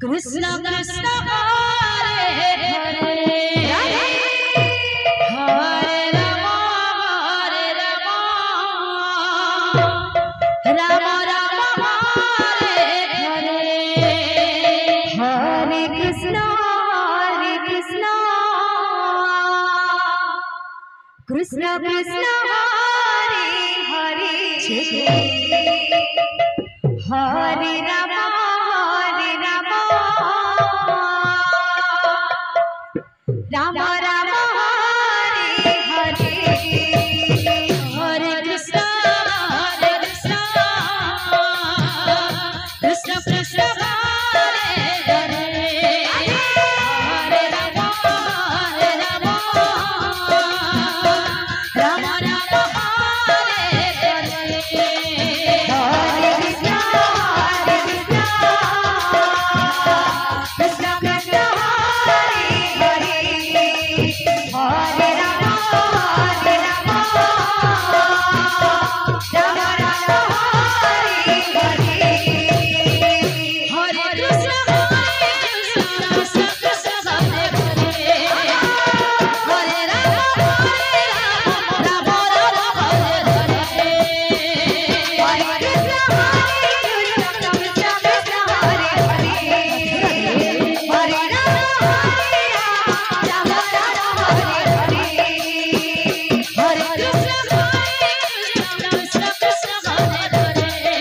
Krishna Krishna Hare Hare Hare Ram Ram Ram Hare Hare Hare Krishna Krishna Krishna Hare Hare Hare Ram Ram Ram Hare Hare Hare Krishna Krishna Krishna Hare Hare Hare Ram Ram Ram Hare Hare Hare Krishna Krishna Krishna Hare Hare Hare Ram Ram Ram Hare Hare Hare Krishna Krishna Krishna Hare Hare Hare Ram Ram Ram Hare Hare Hare Krishna Krishna Krishna Hare Hare Hare Ram Ram Ram Hare Hare Hare Krishna Krishna Krishna Hare Hare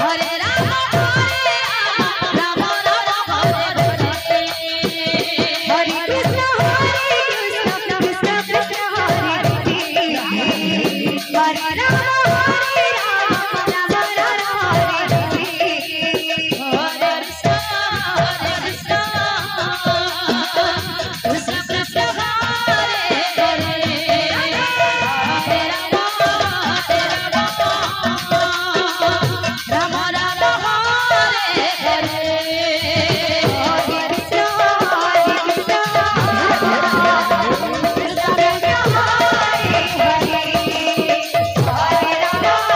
Hare Ram Ram Ram Hare Hare Hare Krishna Krishna Krishna Hare Hare Hare Ram Ram Ram Hare Hare Hare Krishna Krishna Krishna Hare Hare Hare Ram Ram Ram Hare Hare Hare Krishna Krishna Krishna Hare Hare Hare Ram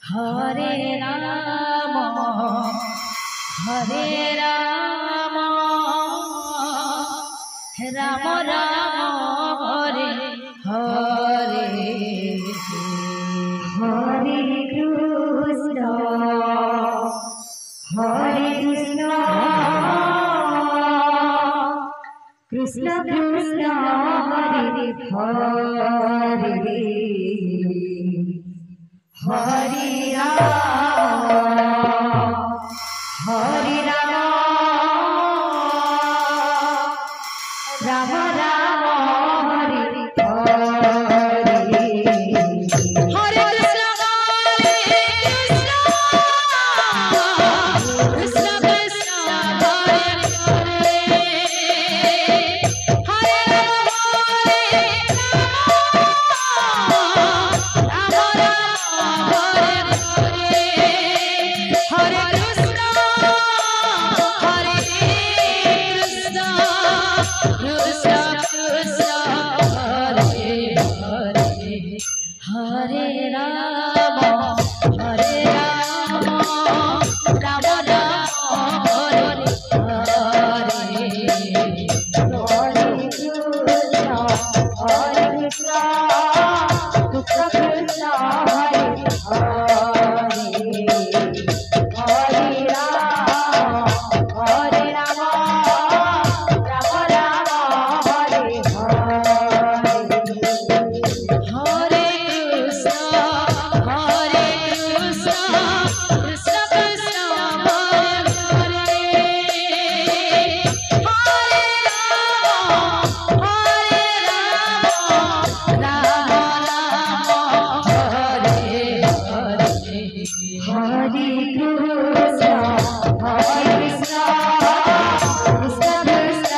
Hare Ram Hare Ram Ram Ram Hare Hare Hare Krishna Krishna Krishna Hare Hare Hare Ram Ram Ram Hare Hare Hare Krishna Krishna Hare Hare Hare Ram Ram Ram Hare Hare Hare Krishna Krishna Krishna Hare Hare Hare Ram Ram Ram Hare Hare Hare Krishna Krishna Krishna Hare Hare Hare Ram Ram Ram Hare Hare Hare Krishna Krishna Krishna Hare Hare Hare Ram Ram Ram Hare Hare Hare Krishna Krishna Krishna Krishna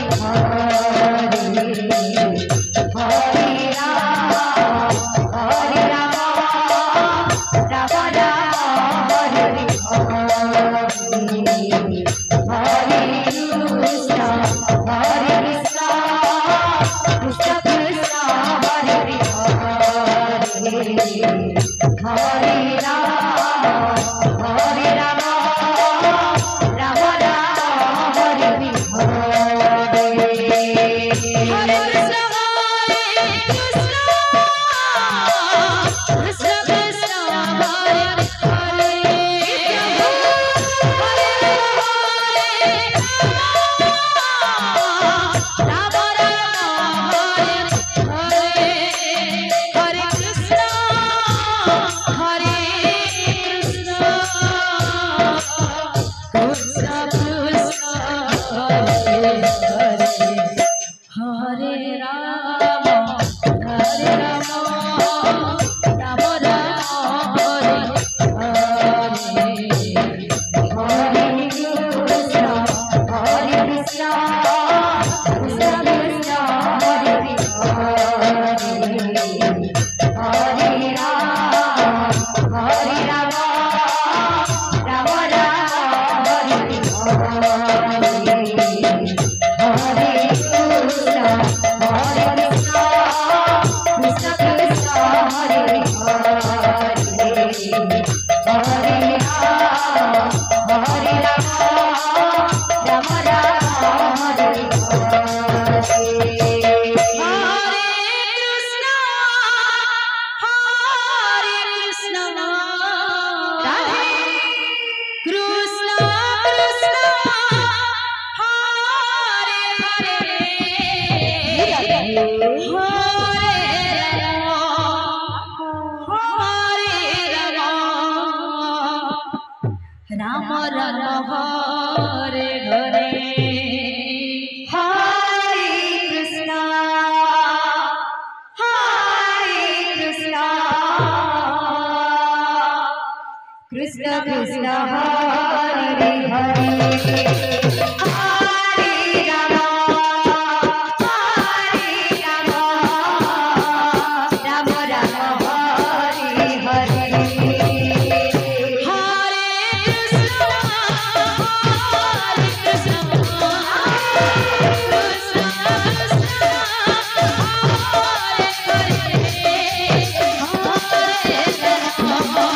Hare Hare Hare Ram Ram Ram Hare Hare Hare Krishna Krishna Krishna Hare Hare Hare Ram Ram Ram Hare Hare Krishna Krishna Hare Hare Ram Ram Hare Hare Hare Krishna Krishna Krishna Hare Hare Hare Ram Ram Ram Hare Hare Hare Krishna Krishna Krishna Krishna Hare Hare Hare Ram Ram Ram Hare Hare Krishna Krishna Krishna Hare Hare Hare Ram Ram Hare Ram Ram Hare Hare Hare Krishna Krishna Krishna Hare Hare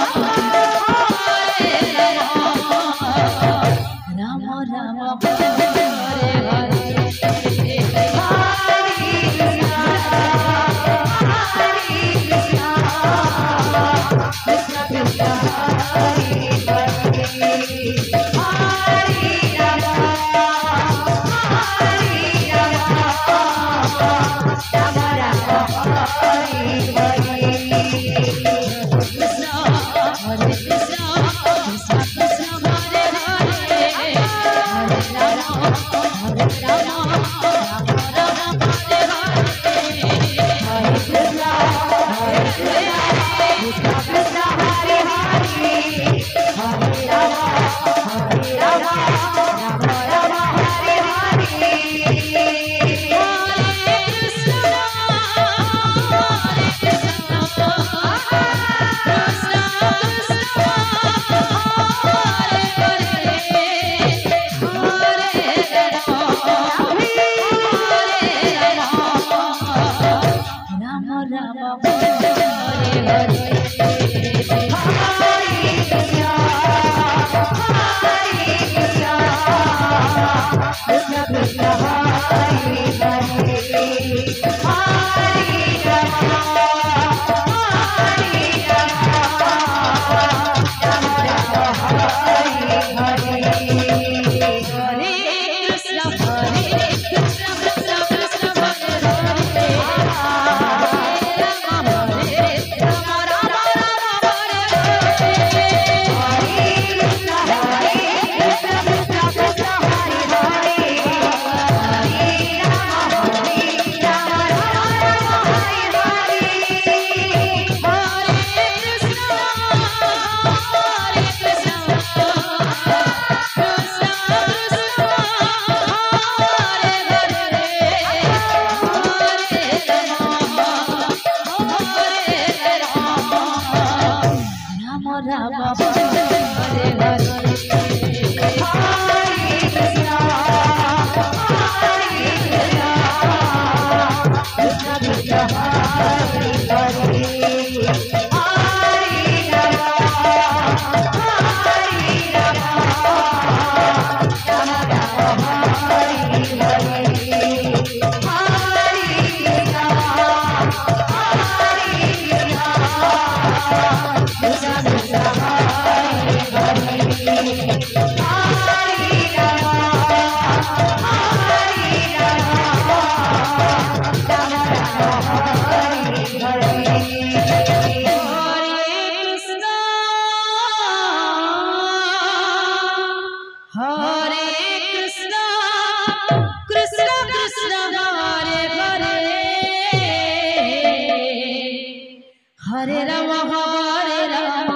Hare Ram Ram Hare Hare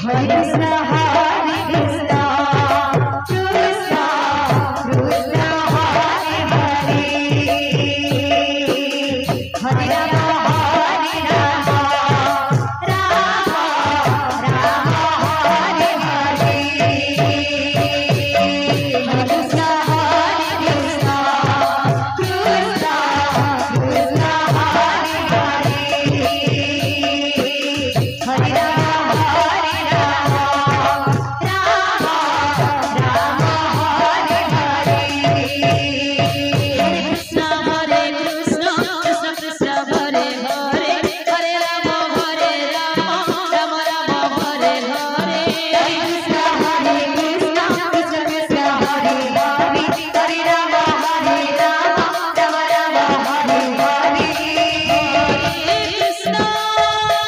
Hare Krishna Krishna Krishna Krishna Hare Hare Hare Ram Ram Ram Hare Hare Hare Krishna Krishna Krishna Krishna Hare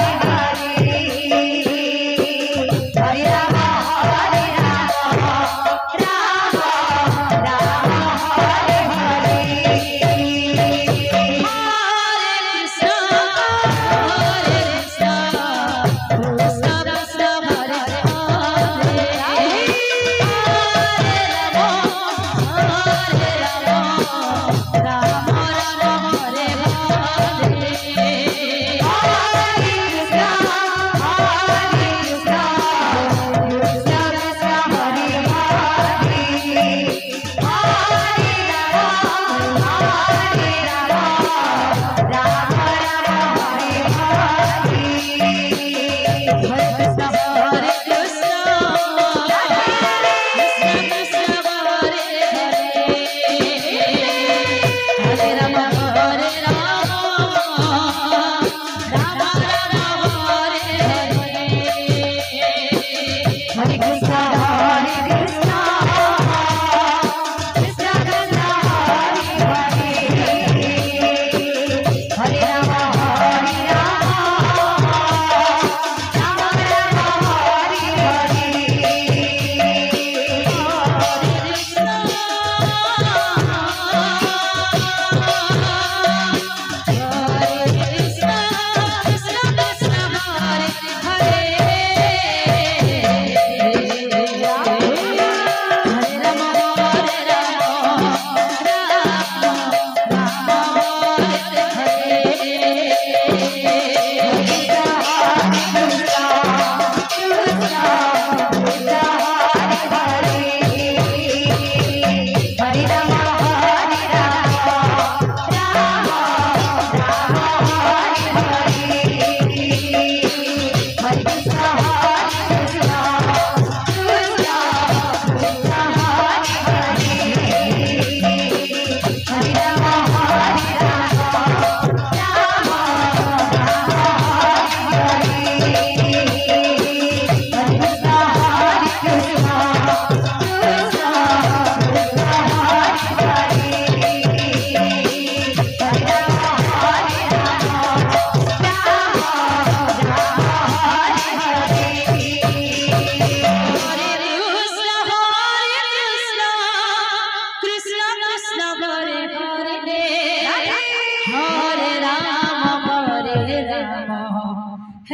Hare Hare Ram Ram Hare Hare Hare Krishna Krishna Krishna Hare Hare Hare Ram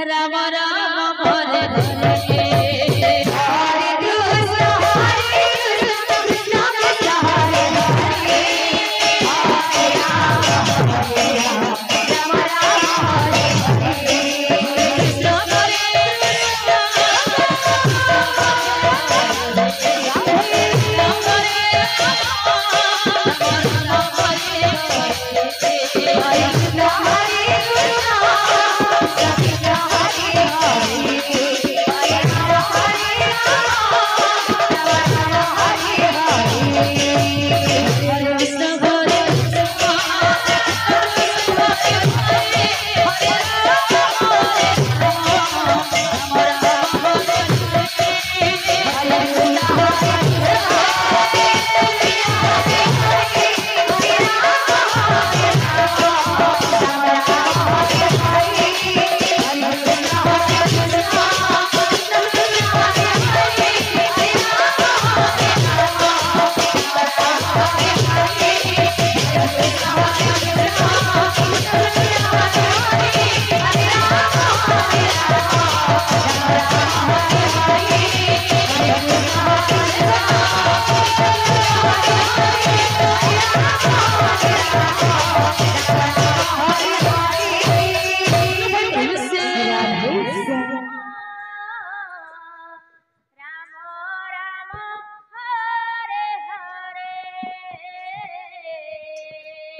Ram Ram Hare Hare Krishna Hare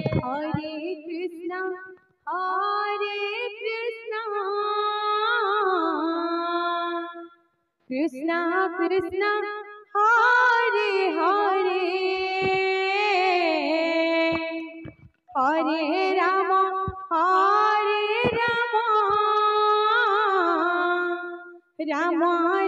Hare Krishna, Hare Krishna, Krishna Krishna, Hare Hare, Hare Rama, Hare Rama, Rama